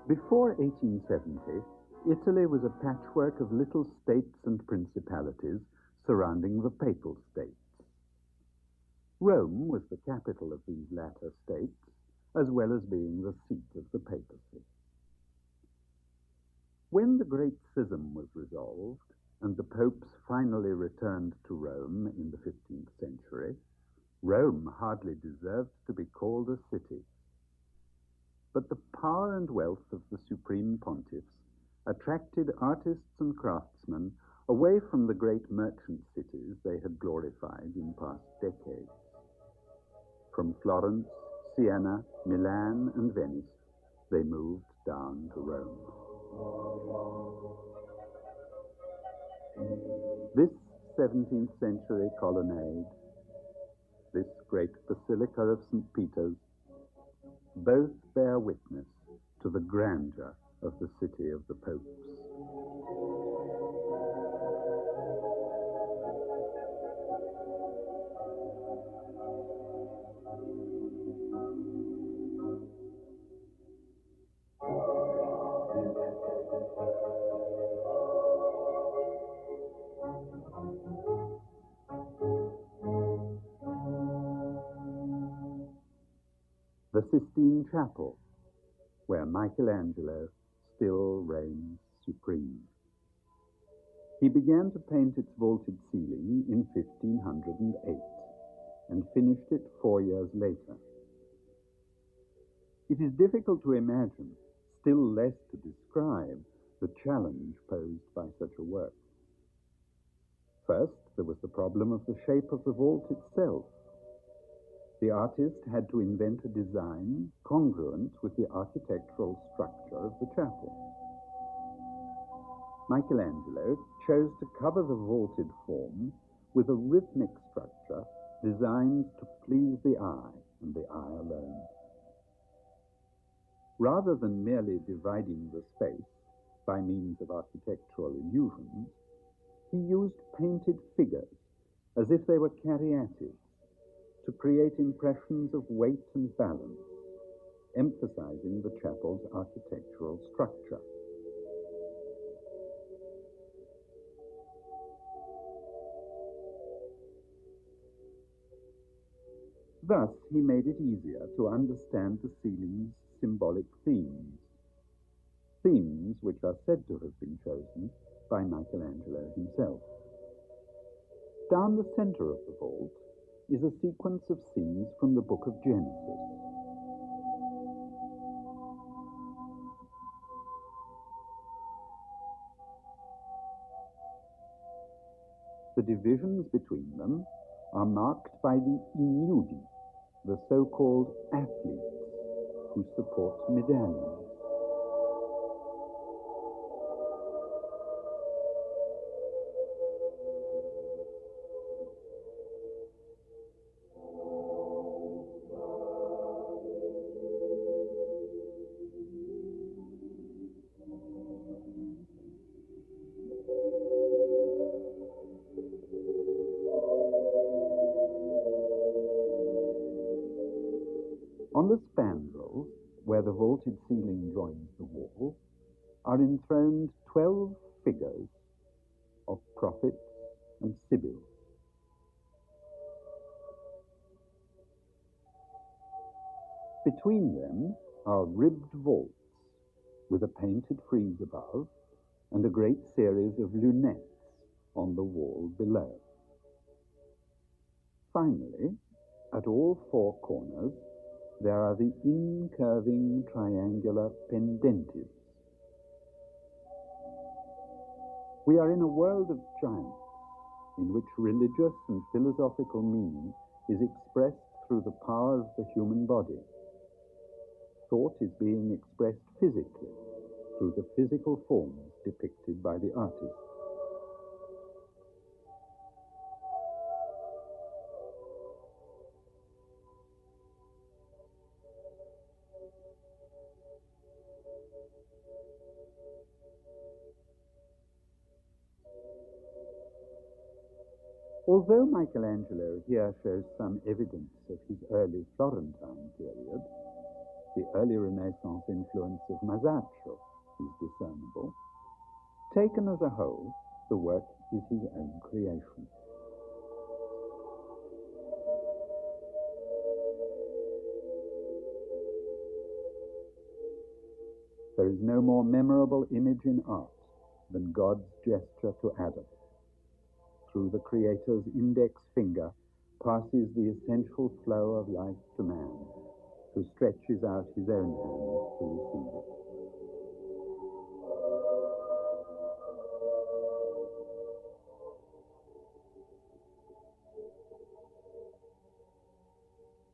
Before 1870, Italy was a patchwork of little states and principalities surrounding the Papal States. Rome was the capital of these latter states, as well as being the seat of the papacy. When the Great Schism was resolved, and the popes finally returned to Rome in the 15th century, Rome hardly deserved to be called a city. But the power and wealth of the supreme pontiffs attracted artists and craftsmen away from the great merchant cities they had glorified in past decades. From Florence, Siena, Milan, and Venice, they moved down to Rome. This 17th century colonnade, this great Basilica of St. Peter's, both bear witness to the grandeur of the city of the popes. The Sistine Chapel, where Michelangelo still reigns supreme. He began to paint its vaulted ceiling in 1508 and finished it 4 years later. It is difficult to imagine, still less to describe, the challenge posed by such a work. First, there was the problem of the shape of the vault itself. The artist had to invent a design congruent with the architectural structure of the chapel. Michelangelo chose to cover the vaulted form with a rhythmic structure designed to please the eye, and the eye alone. Rather than merely dividing the space by means of architectural illusions, he used painted figures as if they were caryatids to create impressions of weight and balance, emphasizing the chapel's architectural structure. Thus, he made it easier to understand the ceiling's symbolic themes which are said to have been chosen by Michelangelo himself. Down the center of the vault is a sequence of scenes from the book of Genesis. The divisions between them are marked by the inudi, the so-called athletes who support medallions. On the spandrels, where the vaulted ceiling joins the wall, are enthroned 12 figures of prophets and sibyls. Between them are ribbed vaults with a painted frieze above and a great series of lunettes on the wall below. Finally, at all 4 corners, there are the incurving triangular pendentives. We are in a world of giants, in which religious and philosophical meaning is expressed through the power of the human body. Thought is being expressed physically through the physical forms depicted by the artist. Although Michelangelo here shows some evidence of his early Florentine period, the early Renaissance influence of Masaccio is discernible. Taken as a whole, the work is his own creation. There is no more memorable image in art than God's gesture to Adam. Through the Creator's index finger passes the essential flow of life to man, who stretches out his own hand to receive it.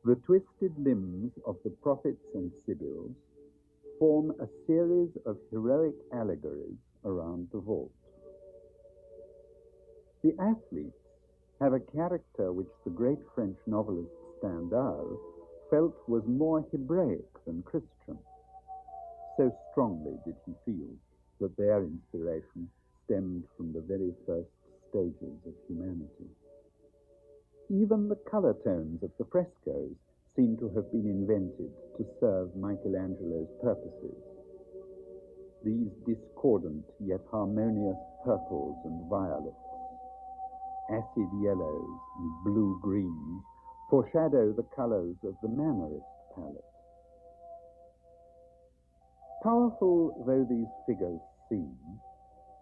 The twisted limbs of the prophets and sibyls form a series of heroic allegories around the vault. The athletes have a character which the great French novelist Stendhal felt was more Hebraic than Christian. So strongly did he feel that their inspiration stemmed from the very first stages of humanity. Even the color tones of the frescoes seem to have been invented to serve Michelangelo's purposes. These discordant yet harmonious purples and violets, acid yellows and blue-greens foreshadow the colors of the Mannerist palette. Powerful though these figures seem,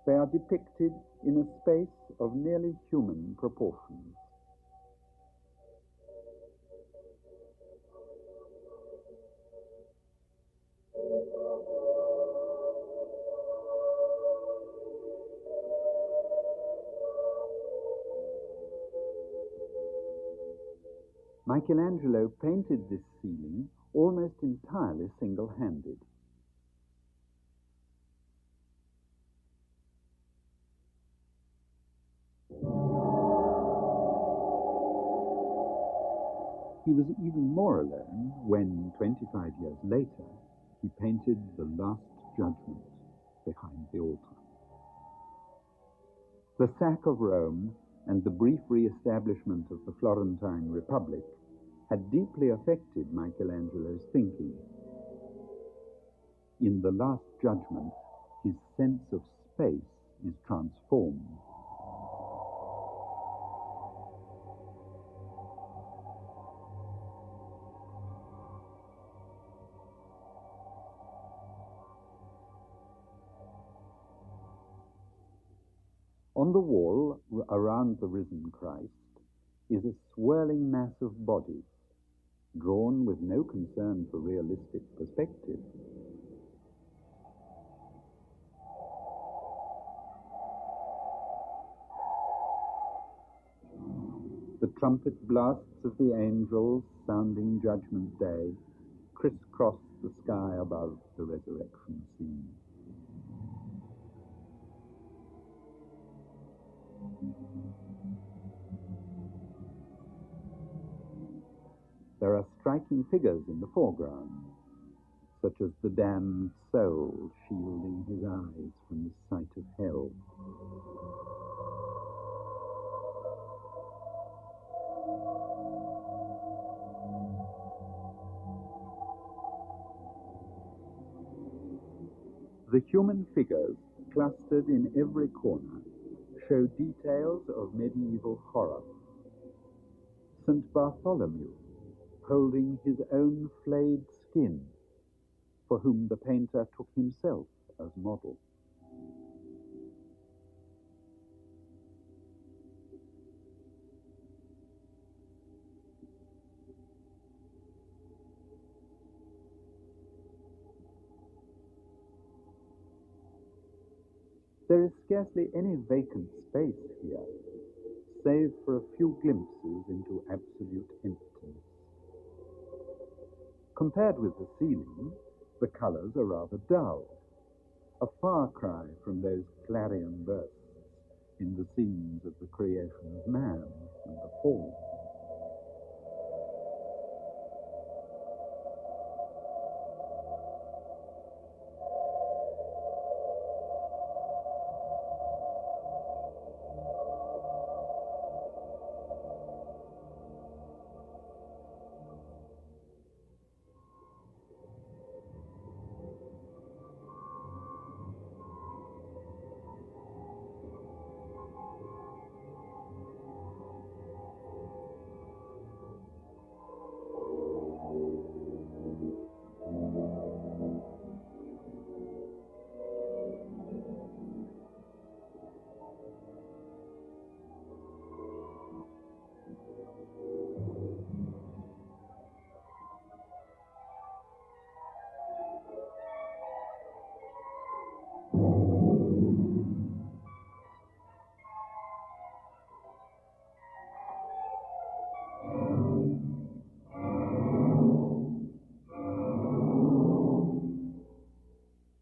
they are depicted in a space of nearly human proportions. Michelangelo painted this ceiling almost entirely single-handed. He was even more alone when, 25 years later, he painted the Last Judgment behind the altar. The sack of Rome and the brief re-establishment of the Florentine Republic had deeply affected Michelangelo's thinking. In the Last Judgment, his sense of space is transformed. On the wall around the risen Christ is a swirling mass of bodies, drawn with no concern for realistic perspective. The trumpet blasts of the angels sounding Judgment Day crisscross the sky above the resurrection scene. There are striking figures in the foreground, such as the damned soul shielding his eyes from the sight of hell. The human figures clustered in every corner show details of medieval horror. St. Bartholomew, holding his own flayed skin, for whom the painter took himself as model. There is scarcely any vacant space here, save for a few glimpses into absolute emptiness. Compared with the ceiling, the colors are rather dull, a far cry from those clarion bursts in the scenes of the creation of man and the fall.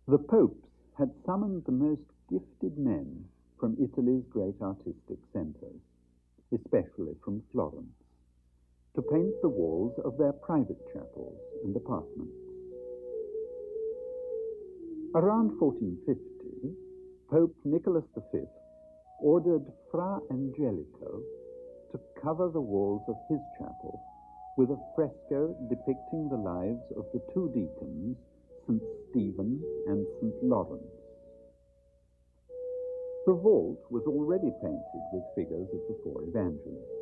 The popes had summoned the most gifted men from Italy's great artistic centres, especially from Florence, to paint the walls of their private chapels and apartments. Around 1450, Pope Nicholas V ordered Fra Angelico to cover the walls of his chapel with a fresco depicting the lives of the two deacons, St. Stephen and St. Lawrence. The vault was already painted with figures of the four evangelists.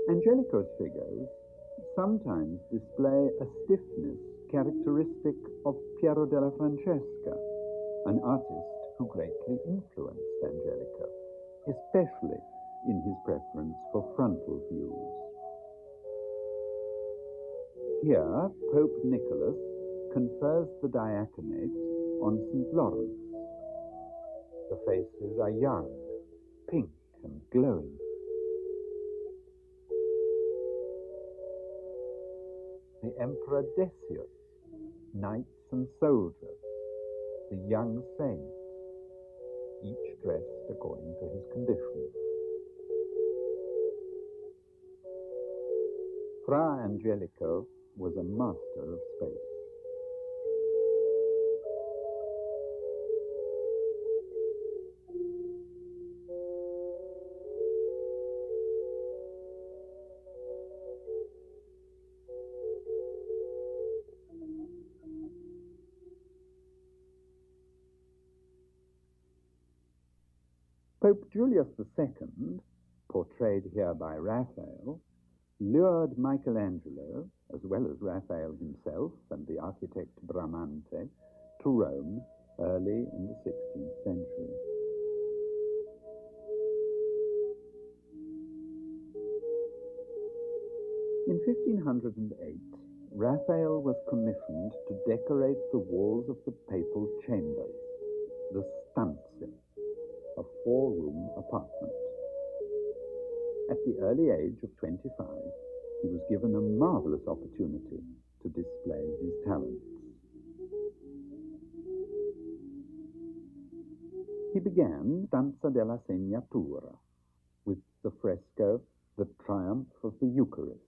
Angelico's figures sometimes display a stiffness characteristic of Piero della Francesca, an artist who greatly influenced Angelico, especially in his preference for frontal views. Here, Pope Nicholas confers the diaconate on St. Lawrence. The faces are young, pink and glowing. The Emperor Decius, knights and soldiers, the young saint, each dressed according to his condition. Fra Angelico was a master of space. Pope Julius II, portrayed here by Raphael, lured Michelangelo, as well as Raphael himself and the architect Bramante, to Rome early in the 16th century. In 1508, Raphael was commissioned to decorate the walls of the papal chambers, the stanze, a four-room apartment. At the early age of 25, he was given a marvelous opportunity to display his talents. He began Stanza della Segnatura with the fresco The Triumph of the Eucharist,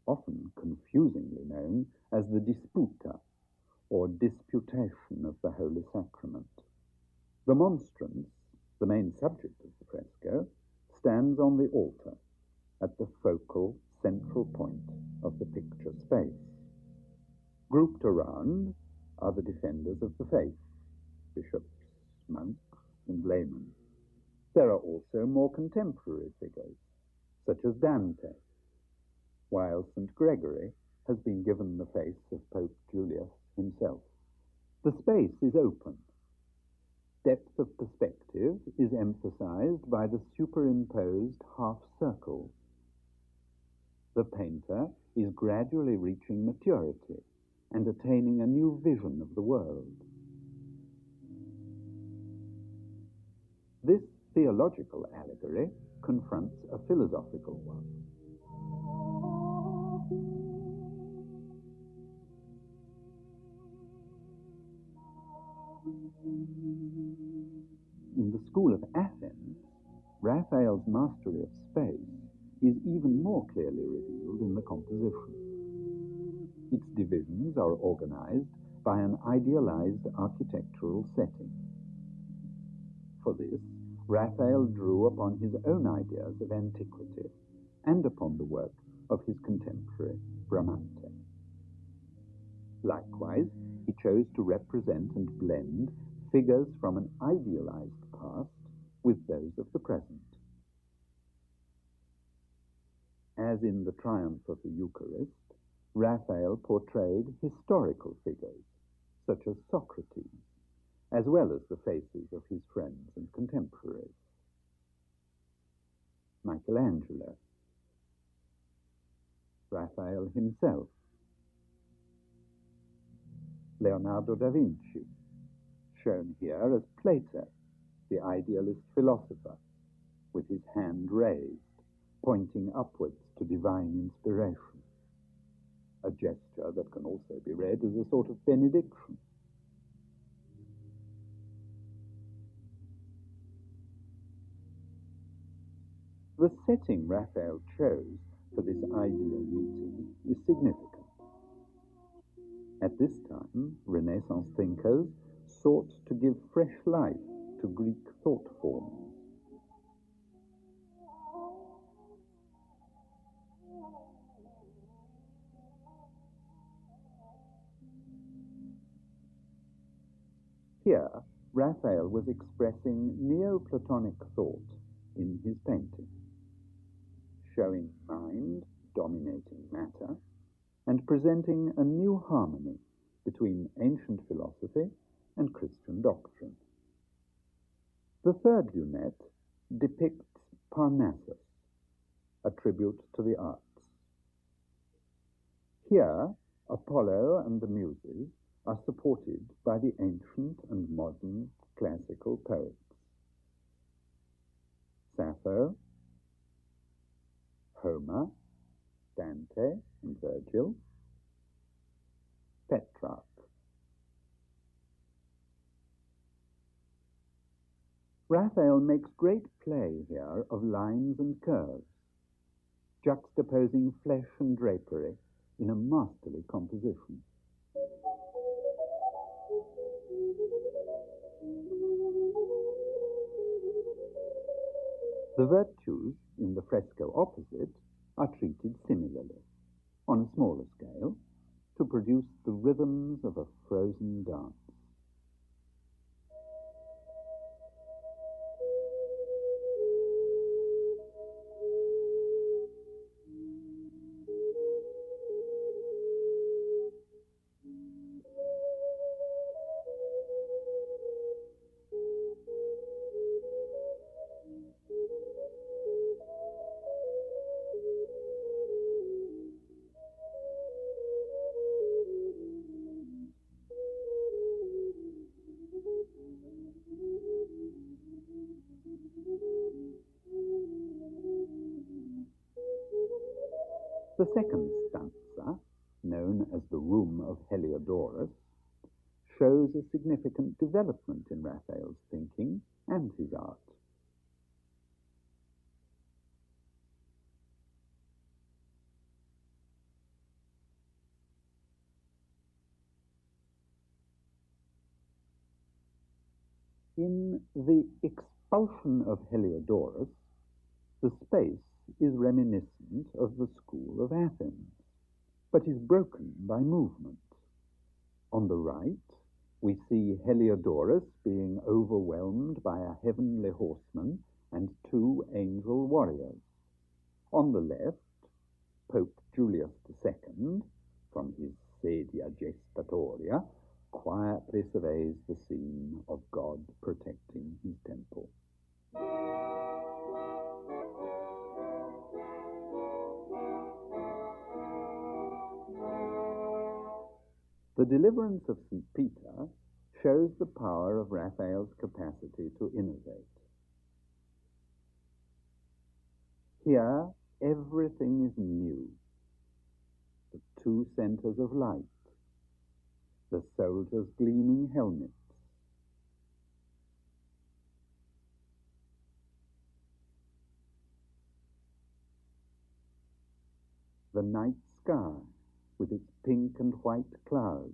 often confusingly known as the Disputa, or Disputation of the Holy Sacrament. The monstrance, the main subject of the fresco, stands on the altar at the focal central point of the picture space. Grouped around are the defenders of the faith, bishops, monks, and laymen. There are also more contemporary figures, such as Dante, while St. Gregory has been given the face of Pope Julius himself. The space is open. Depth of perspective is emphasized by the superimposed half circles. The painter is gradually reaching maturity and attaining a new vision of the world. This theological allegory confronts a philosophical one. In the school of Athens, Raphael's mastery of space is even more clearly revealed in the composition. Its divisions are organized by an idealized architectural setting. For this, Raphael drew upon his own ideas of antiquity and upon the work of his contemporary Bramante. Likewise, he chose to represent and blend figures from an idealized past with those of the present. As in the Triumph of the Eucharist, Raphael portrayed historical figures, such as Socrates, as well as the faces of his friends and contemporaries. Michelangelo, Raphael himself, Leonardo da Vinci, shown here as Plato, the idealist philosopher, with his hand raised, pointing upwards to divine inspiration. a gesture that can also be read as a sort of benediction. The setting Raphael chose for this ideal meeting is significant. At this time, Renaissance thinkers sought to give fresh life to Greek thought forms. Here, Raphael was expressing Neoplatonic thought in his painting, showing mind dominating matter and presenting a new harmony between ancient philosophy and Christian doctrine. The third lunette depicts Parnassus, a tribute to the arts. Here, Apollo and the Muses are supported by the ancient and modern classical poets. Sappho, Homer, Dante and Virgil, Petrarch. Raphael makes great play here of lines and curves, juxtaposing flesh and drapery in a masterly composition. The virtues in the fresco opposite are treated similarly, on a smaller scale, to produce the rhythms of a frozen dance. The second stanza, known as the Room of Heliodorus, shows a significant development in Raphael's thinking and his art. In the Expulsion of Heliodorus, the space is reminiscent of the school of Athens, but is broken by movement. On the right, we see Heliodorus being overwhelmed by a heavenly horseman and two angel warriors. On the left, Pope Julius II, from his sedia gestatoria, quietly surveys the scene of God protecting his temple. The deliverance of St. Peter shows the power of Raphael's capacity to innovate. Here, everything is new. The two centers of light, the soldiers' gleaming helmets, the night sky with its pink and white clouds,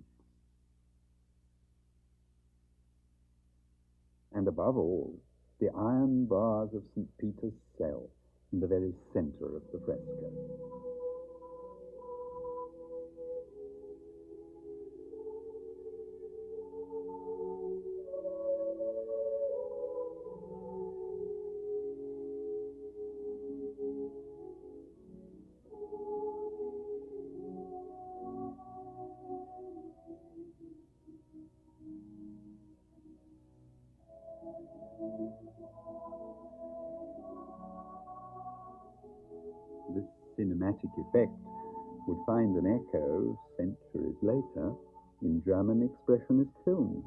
and above all, the iron bars of St. Peter's cell in the very center of the fresco. This cinematic effect would find an echo centuries later in German expressionist films.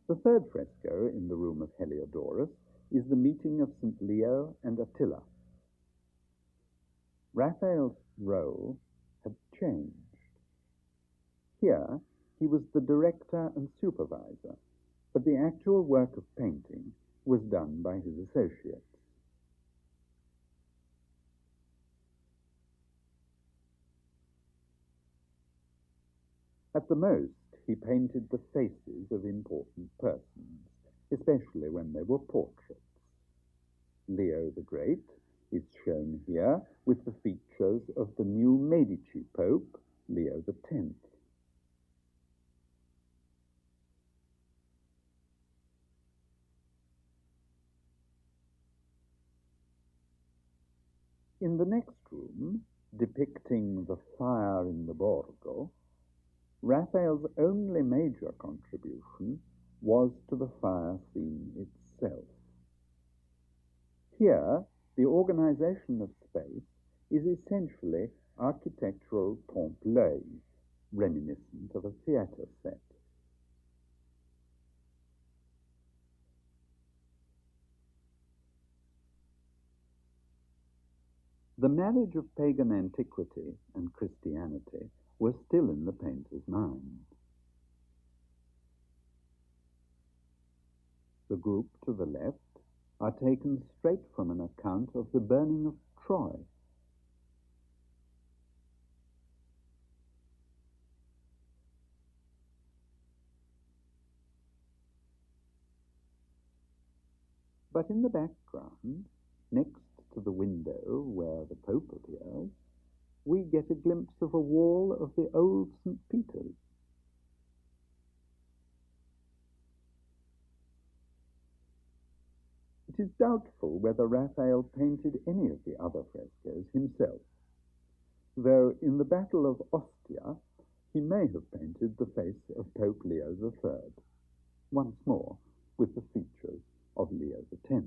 The third fresco in the room of Heliodorus is the meeting of St. Leo and Attila. Raphael's role had changed. Here, he was the director and supervisor, but the actual work of painting was done by his associates. At the most, he painted the faces of important persons, especially when they were portraits. Leo the Great is shown here with the features of the new Medici Pope, Leo X. In the next room, depicting the fire in the Borgo, Raphael's only major contribution was to the fire scene itself. Here, the organization of space is essentially architectural trompe-l'oeil, reminiscent of a theatre set. The marriage of pagan antiquity and Christianity was still in the painter's mind. The group to the left are taken straight from an account of the burning of Troy. But in the background, next to the window where the Pope appears, we get a glimpse of a wall of the old St. Peter's. It is doubtful whether Raphael painted any of the other frescoes himself, though in the Battle of Ostia he may have painted the face of Pope Leo III, once more with the features of Leo X.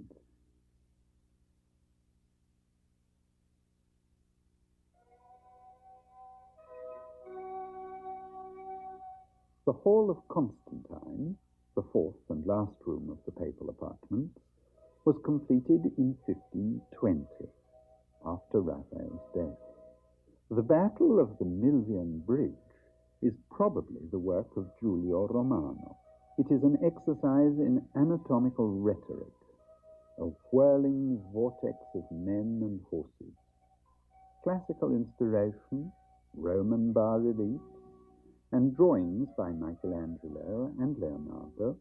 The Hall of Constantine, the fourth and last room of the papal apartments, was completed in 1520, after Raphael's death. The Battle of the Milvian Bridge is probably the work of Giulio Romano. It is an exercise in anatomical rhetoric, a whirling vortex of men and horses. Classical inspiration, Roman bas-reliefs, and drawings by Michelangelo and Leonardo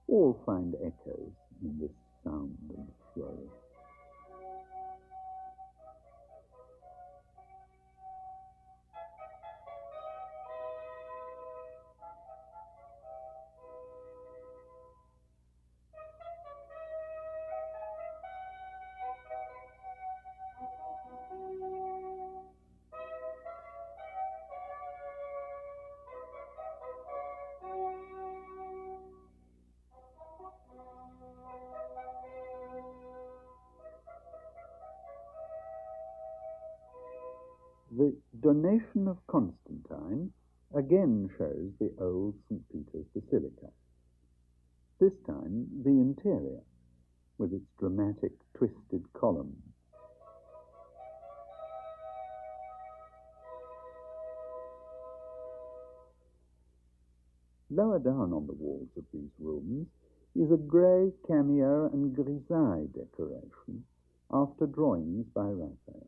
all find echoes in this sound and fury. The Donation of Constantine again shows the old St. Peter's Basilica, this time the interior, with its dramatic twisted columns. Lower down on the walls of these rooms is a grey cameo and grisaille decoration after drawings by Raphael.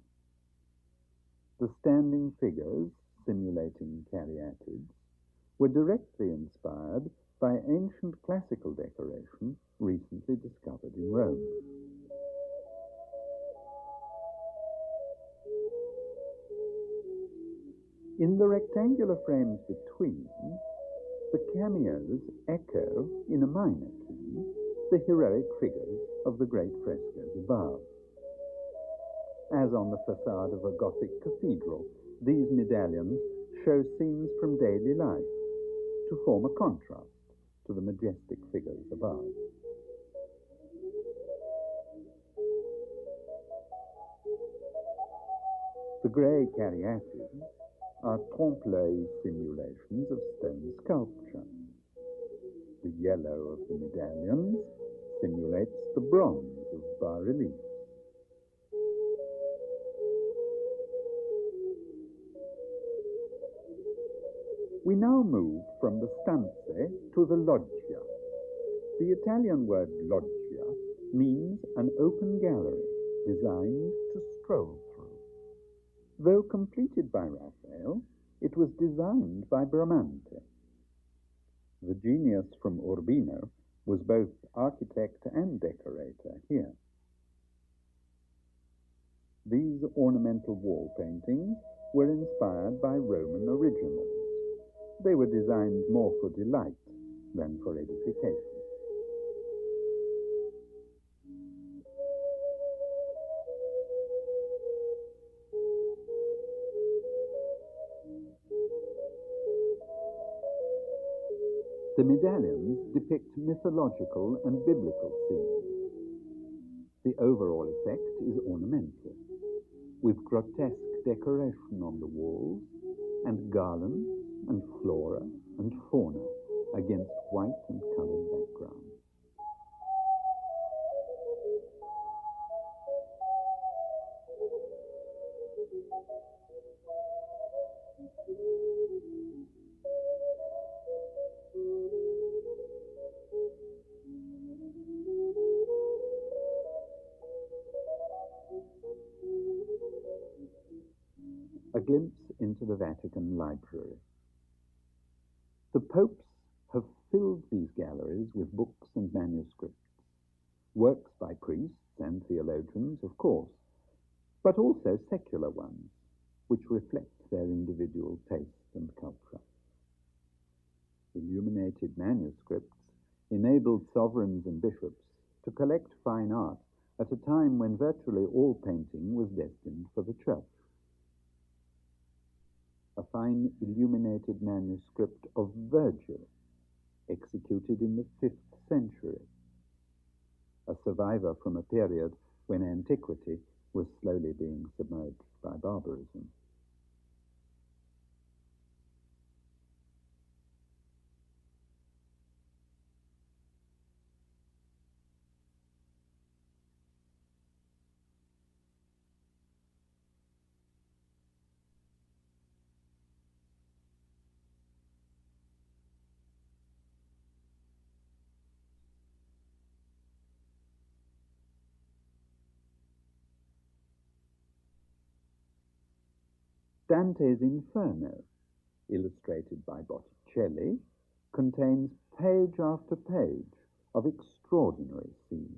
The standing figures, simulating caryatids, were directly inspired by ancient classical decoration recently discovered in Rome. In the rectangular frames between, the cameos echo, in a minor key, the heroic figures of the great frescoes above. As on the facade of a Gothic cathedral, these medallions show scenes from daily life to form a contrast to the majestic figures above. The grey caryatids, are trompe-l'œil simulations of stone sculpture. The yellow of the medallions simulates the bronze of bas-reliefs. We now move from the stanze to the loggia. The Italian word loggia means an open gallery designed to stroll through. Though completed by Raphael, it was designed by Bramante. The genius from Urbino was both architect and decorator here. These ornamental wall paintings were inspired by Roman originals. They were designed more for delight than for edification. The medallions depict mythological and biblical scenes. The overall effect is ornamental, with grotesque decoration on the walls and garlands and flora and fauna against white and colored backgrounds. A glimpse into the Vatican library. The popes have filled these galleries with books and manuscripts, works by priests and theologians, of course, but also secular ones, which reflect their individual taste and culture. Illuminated manuscripts enabled sovereigns and bishops to collect fine art at a time when virtually all painting was destined for the church. A fine illuminated manuscript of Virgil, executed in the 5th century, a survivor from a period when antiquity was slowly being submerged by barbarism. Dante's Inferno, illustrated by Botticelli, contains page after page of extraordinary scenes.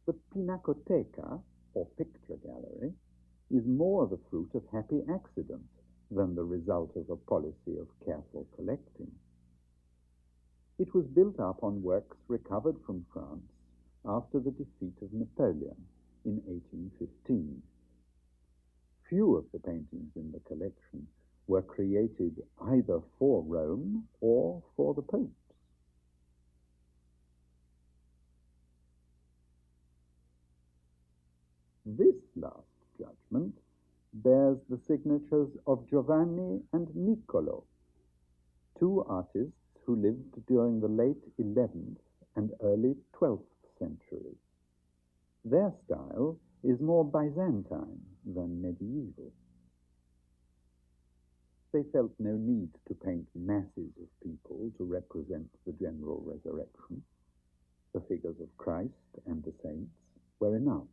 The Pinacoteca, or picture gallery, is more the fruit of happy accident than the result of a policy of careful collecting. It was built up on works recovered from France after the defeat of Napoleon in 1815. Few of the paintings in the collection were created either for Rome or for the popes. This last judgment bears the signatures of Giovanni and Niccolo, two artists who lived during the late 11th and early 12th centuries. Their style is more Byzantine than medieval. They felt no need to paint masses of people to represent the general resurrection. The figures of Christ and the saints were enough.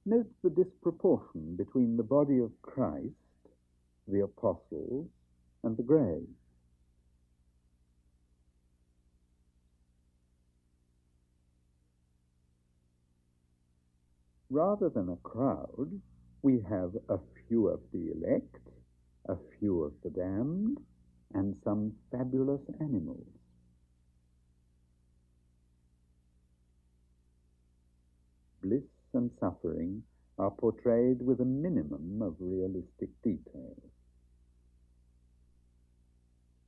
Note the disproportion between the body of Christ, the apostles, and the grave. Rather than a crowd, we have a few of the elect, a few of the damned, and some fabulous animals. Bliss and suffering are portrayed with a minimum of realistic detail.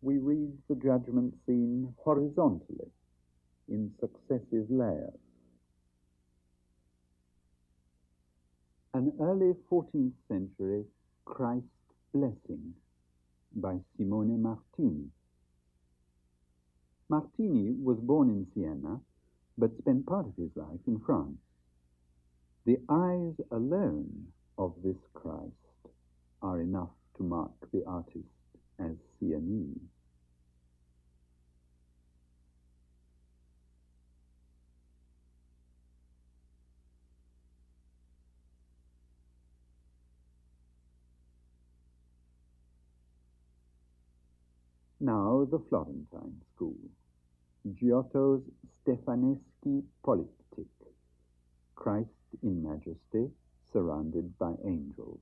We read the judgment scene horizontally, in successive layers. An early 14th century Christ Blessing by Simone Martini. Martini was born in Siena, but spent part of his life in France. The eyes alone of this Christ are enough to mark the artist as Sienese. Now the Florentine school. Giotto's Stefaneschi Polyptych, Christ in Majesty, surrounded by angels.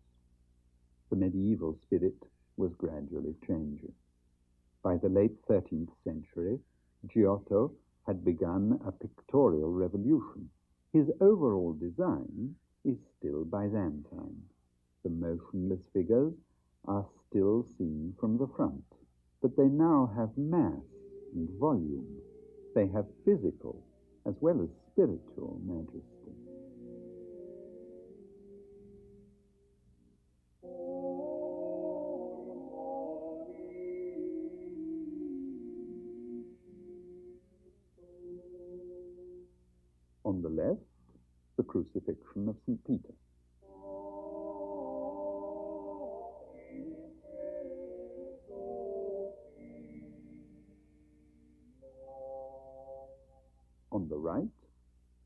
The medieval spirit was gradually changing. By the late 13th century, Giotto had begun a pictorial revolution. His overall design is still Byzantine. The motionless figures are still seen from the front, but they now have mass and volume. They have physical as well as spiritual majesty. On the left, the crucifixion of St. Peter. On the right,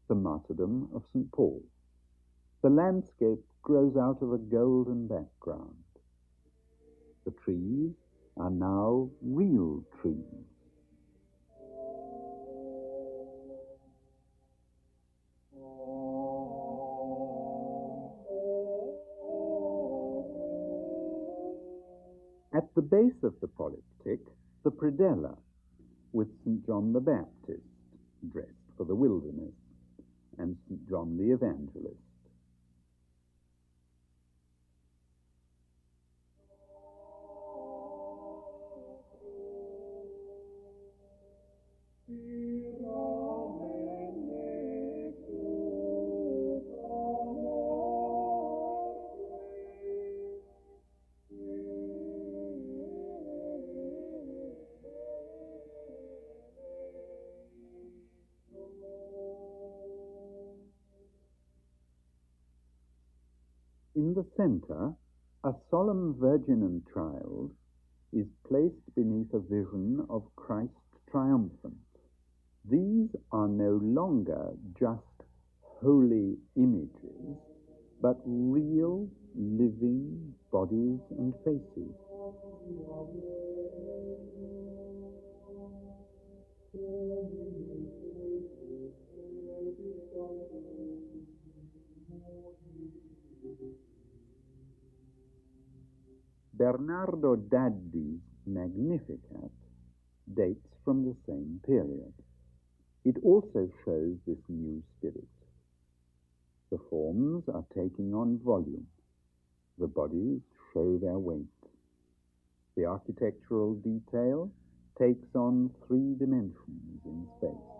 the martyrdom of St. Paul. The landscape grows out of a golden background. The trees are now real trees. At the base of the polyptych, the predella, with St. John the Baptist, dressed for the wilderness, and St. John the Evangelist. In the center, a solemn Virgin and Child is placed beneath a vision of Christ triumphant. These are no longer just holy images, but real, living bodies and faces. Bernardo Daddi's Magnificat dates from the same period. It also shows this new spirit. The forms are taking on volume. The bodies show their weight. The architectural detail takes on 3 dimensions in space.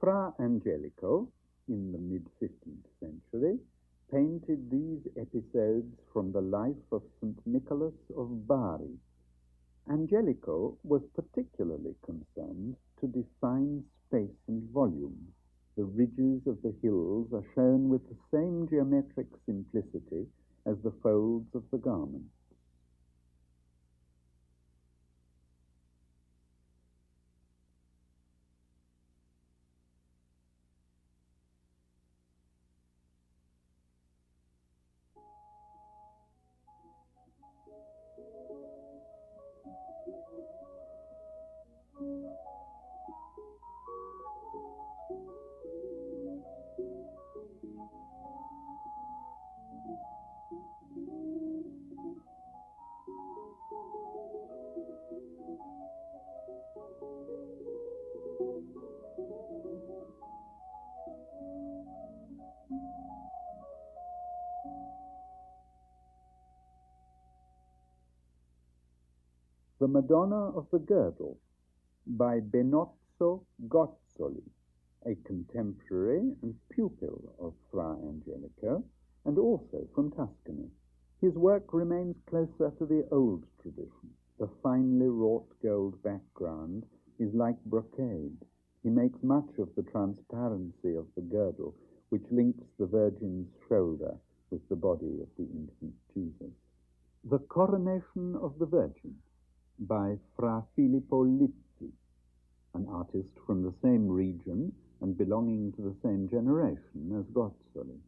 Fra Angelico, in the mid-15th century, painted these episodes from the life of St. Nicholas of Bari. Angelico was particularly concerned to define space and volume. The ridges of the hills are shown with the same geometric simplicity as the folds of the garment. The Madonna of the Girdle by Benozzo Gozzoli, a contemporary and pupil of Fra Angelico, and also from Tuscany. His work remains closer to the old tradition. The finely wrought gold background is like brocade. He makes much of the transparency of the girdle, which links the Virgin's shoulder with the body of the infant Jesus. The Coronation of the Virgin by Fra Filippo Lizzi, an artist from the same region and belonging to the same generation as Gozzoli.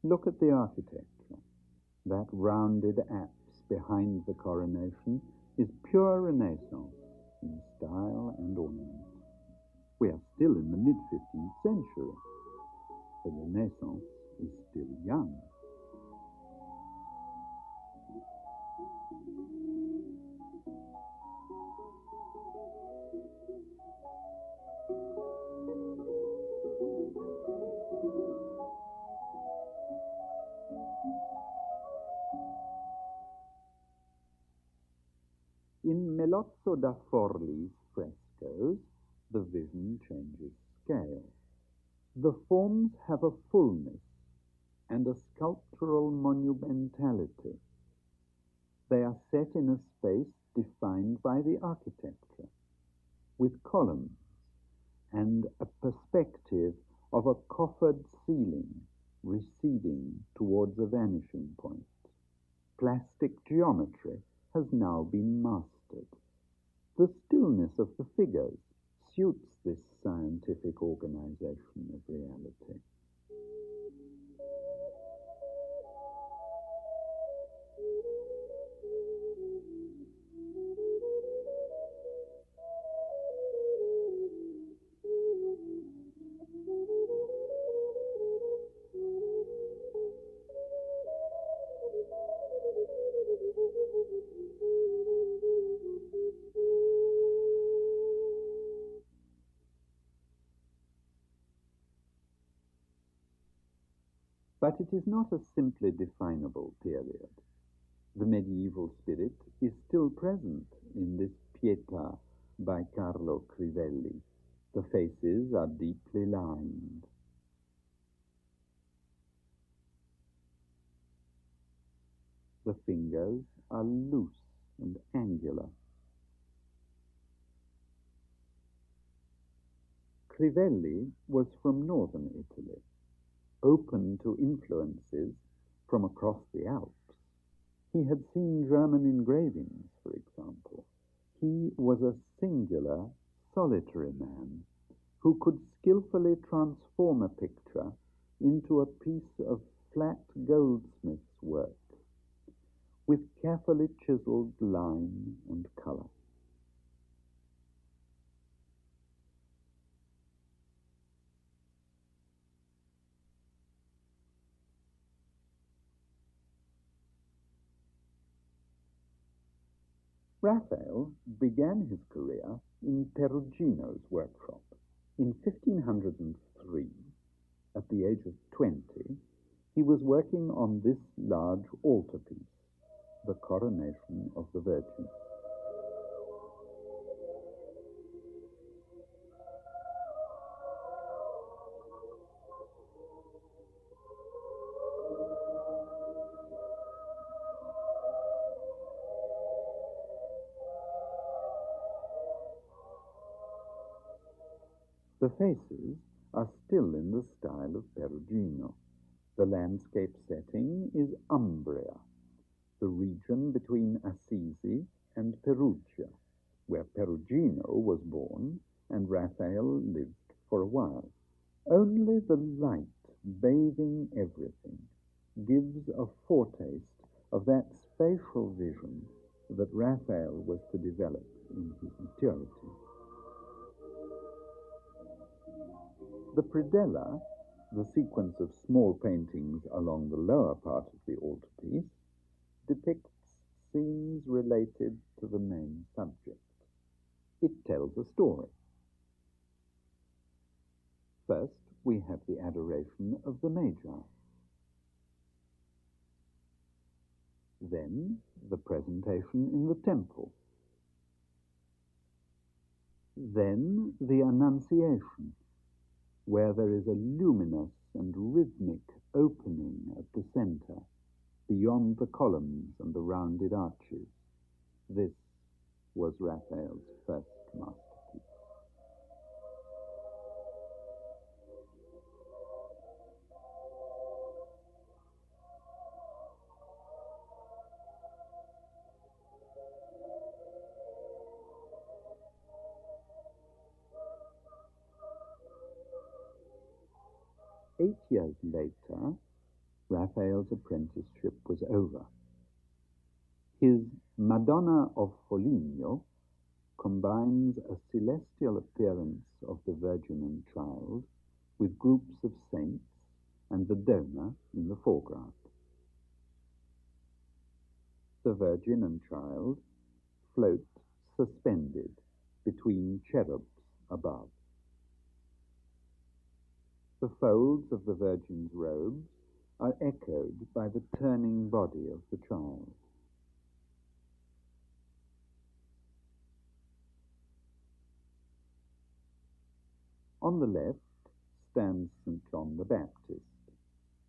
Look at the architecture. That rounded apse behind the coronation is pure Renaissance in style and ornament. We are still in the mid-15th century. The Renaissance is still young. In Melozzo da Forli's frescoes, the vision changes scale. The forms have a fullness and a sculptural monumentality. They are set in a space defined by the architecture, with columns and a perspective of a coffered ceiling receding towards a vanishing point. Plastic geometry has now been mastered. The stillness of the figures suits this scientific organization of reality. But it is not a simply definable period. The medieval spirit is still present in this Pietà by Carlo Crivelli. The faces are deeply lined. The fingers are loose and angular. Crivelli was from northern Italy, open to influences from across the Alps. He had seen German engravings, for example. He was a singular, solitary man who could skillfully transform a picture into a piece of flat goldsmith's work, with carefully chiseled line and color. Raphael began his career in Perugino's workshop. In 1503, at the age of 20, he was working on this large altarpiece, the Coronation of the Virgin. The faces are still in the style of Perugino. The landscape setting is Umbria, the region between Assisi and Perugia, where Perugino was born and Raphael lived for a while. Only the light bathing everything gives a foretaste of that spatial vision that Raphael was to develop in his maturity. The predella, the sequence of small paintings along the lower part of the altarpiece, depicts scenes related to the main subject. It tells a story. First, we have the adoration of the Magi. Then, the presentation in the temple. Then, the Annunciation, where there is a luminous and rhythmic opening at the center, beyond the columns and the rounded arches. This was Raphael's first masterpiece. Eight years later, Raphael's apprenticeship was over. His Madonna of Foligno combines a celestial appearance of the Virgin and Child with groups of saints and the donor in the foreground. The Virgin and Child float suspended between cherubs above. The folds of the Virgin's robes are echoed by the turning body of the child. On the left stands St. John the Baptist,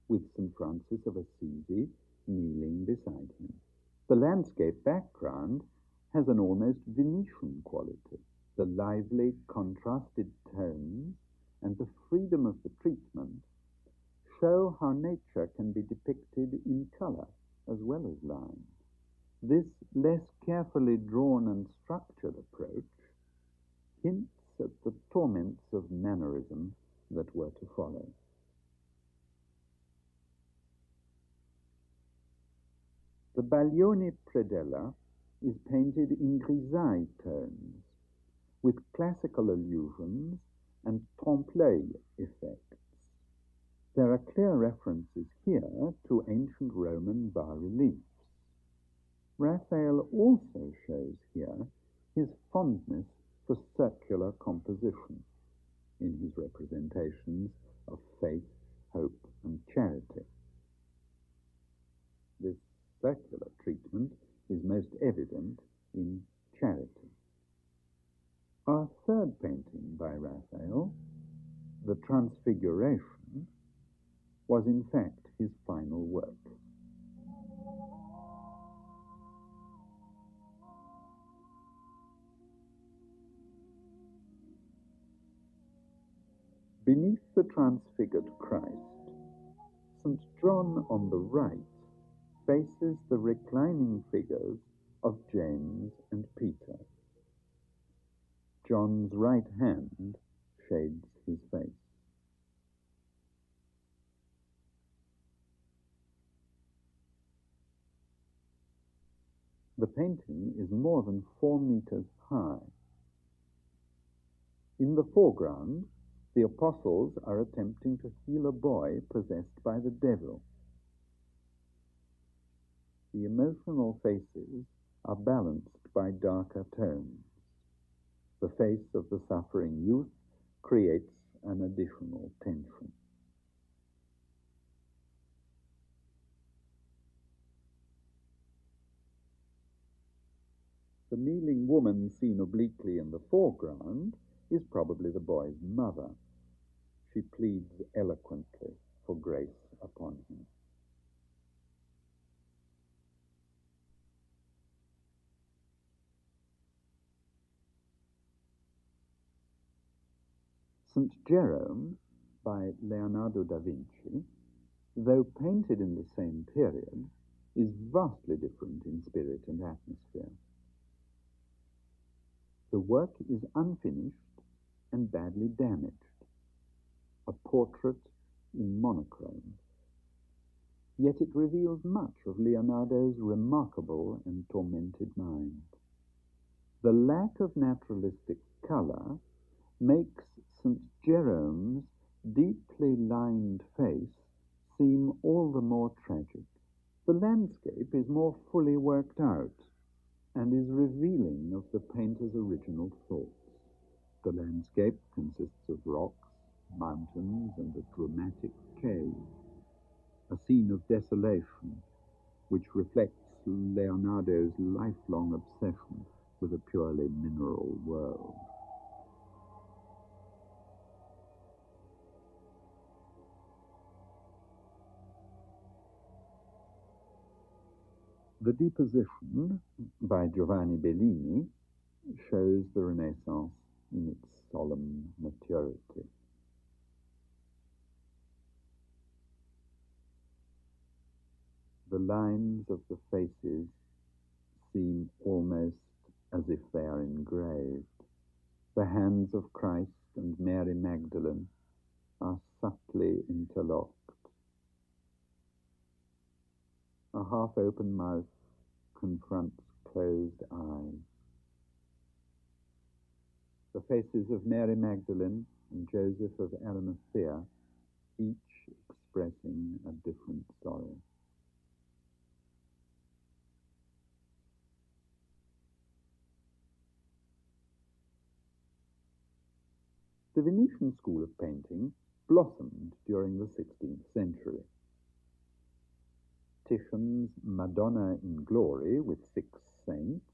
with St. Francis of Assisi kneeling beside him. The landscape background has an almost Venetian quality. The lively, contrasted tones and the freedom of the treatment show how nature can be depicted in color as well as line. This less carefully drawn and structured approach hints at the torments of mannerism that were to follow. The Baglioni predella is painted in grisaille tones, with classical allusions and trompe-l'œil effects. There are clear references here to ancient Roman bas-reliefs. Raphael also shows here his fondness for circular composition in his representations of faith, hope, and charity. This circular treatment is most evident in Charity. Our third painting by Raphael, the Transfiguration, was in fact his final work. Beneath the transfigured Christ, St. John on the right faces the reclining figures of James and Peter. John's right hand shades his face. The painting is more than 4 meters high. In the foreground, the apostles are attempting to heal a boy possessed by the devil. The emotional faces are balanced by darker tones. The face of the suffering youth creates an additional tension. The kneeling woman seen obliquely in the foreground is probably the boy's mother. She pleads eloquently for grace upon him. St. Jerome, by Leonardo da Vinci, though painted in the same period, is vastly different in spirit and atmosphere. The work is unfinished and badly damaged, a portrait in monochrome. Yet it reveals much of Leonardo's remarkable and tormented mind. The lack of naturalistic colour makes St. Jerome's deeply lined face seem all the more tragic. The landscape is more fully worked out and is revealing of the painter's original thoughts. The landscape consists of rocks, mountains, and a dramatic cave, a scene of desolation which reflects Leonardo's lifelong obsession with a purely mineral world. The Deposition, by Giovanni Bellini, shows the Renaissance in its solemn maturity. The lines of the faces seem almost as if they are engraved. The hands of Christ and Mary Magdalene are subtly interlocked. A half-open mouth confronts closed eyes. The faces of Mary Magdalene and Joseph of Arimathea, each expressing a different sorrow. The Venetian school of painting blossomed during the 16th century. Titian's Madonna in Glory with 6 saints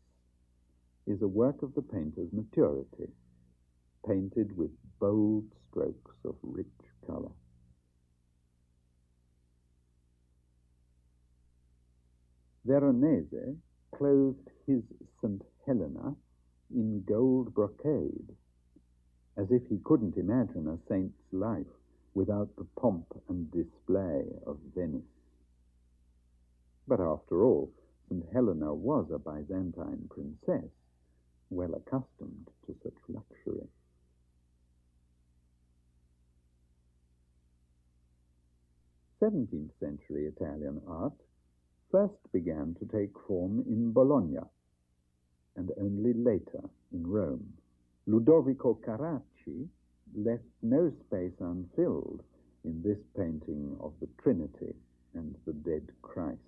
is a work of the painter's maturity, painted with bold strokes of rich color. Veronese clothed his St. Helena in gold brocade, as if he couldn't imagine a saint's life without the pomp and display of Venice. But after all, St. Helena was a Byzantine princess, well accustomed to such luxury. Seventeenth-century Italian art first began to take form in Bologna, and only later in Rome. Ludovico Carracci left no space unfilled in this painting of the Trinity and the dead Christ.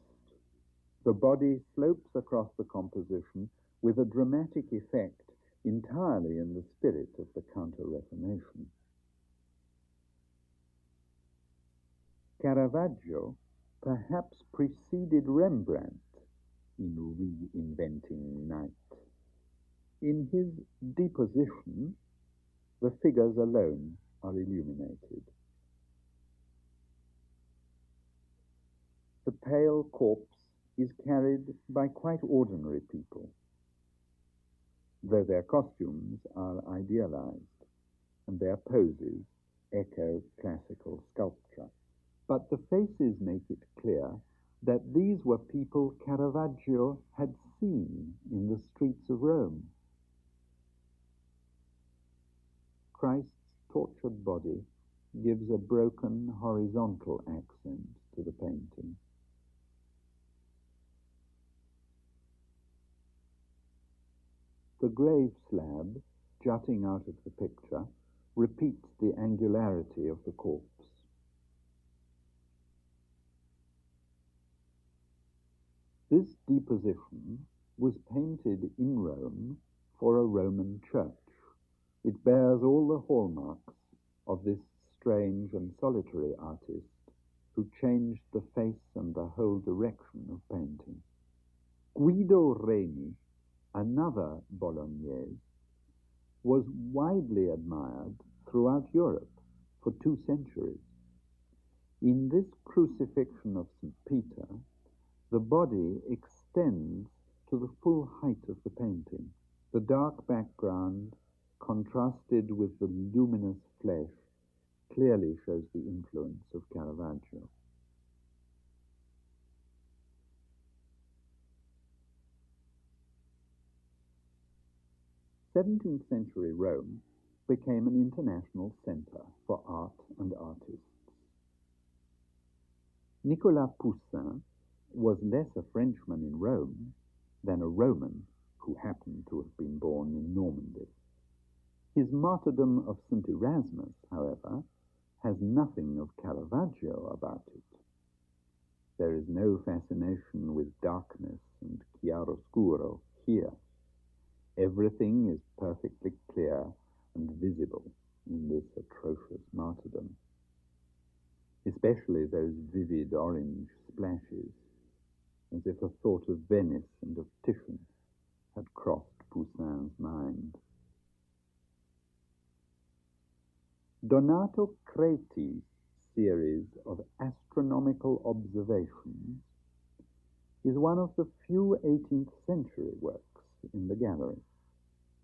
The body slopes across the composition with a dramatic effect entirely in the spirit of the Counter-Reformation. Caravaggio perhaps preceded Rembrandt in reinventing night. In his Deposition, the figures alone are illuminated. The pale corpse is carried by quite ordinary people, though their costumes are idealized and their poses echo classical sculpture. But the faces make it clear that these were people Caravaggio had seen in the streets of Rome. Christ's tortured body gives a broken horizontal accent to the painting. The grave slab, jutting out of the picture, repeats the angularity of the corpse. This Deposition was painted in Rome for a Roman church. It bears all the hallmarks of this strange and solitary artist who changed the face and the whole direction of painting. Guido Reni, another Bolognese, was widely admired throughout Europe for 2 centuries. In this crucifixion of St. Peter, the body extends to the full height of the painting. The dark background, contrasted with the luminous flesh, clearly shows the influence of Caravaggio. 17th century Rome became an international center for art and artists. Nicolas Poussin was less a Frenchman in Rome than a Roman who happened to have been born in Normandy. His martyrdom of St. Erasmus, however, has nothing of Caravaggio about it. There is no fascination with darkness and chiaroscuro here. Everything is perfectly clear and visible in this atrocious martyrdom, especially those vivid orange splashes, as if a thought of Venice and of Titian had crossed Poussin's mind. Donato Creti's series of astronomical observations is one of the few 18th century works in the gallery.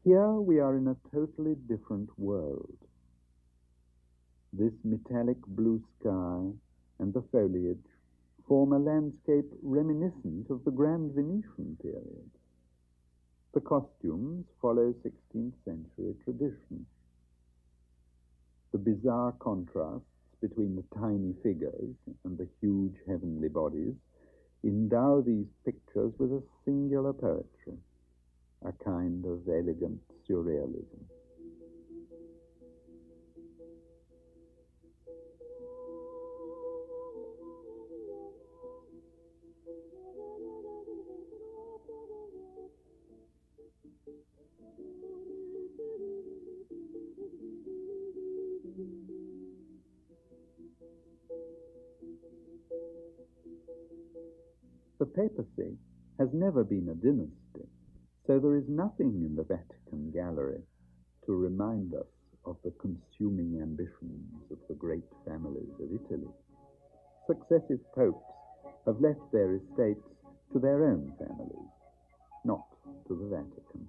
Here we are in a totally different world. This metallic blue sky and the foliage form a landscape reminiscent of the Grand Venetian period. The costumes follow 16th century tradition. The bizarre contrasts between the tiny figures and the huge heavenly bodies endow these pictures with a singular poetry, a kind of elegant surrealism. The papacy has never been a dynasty, so there is nothing in the Vatican gallery to remind us of the consuming ambitions of the great families of Italy. Successive popes have left their estates to their own families, not to the Vatican.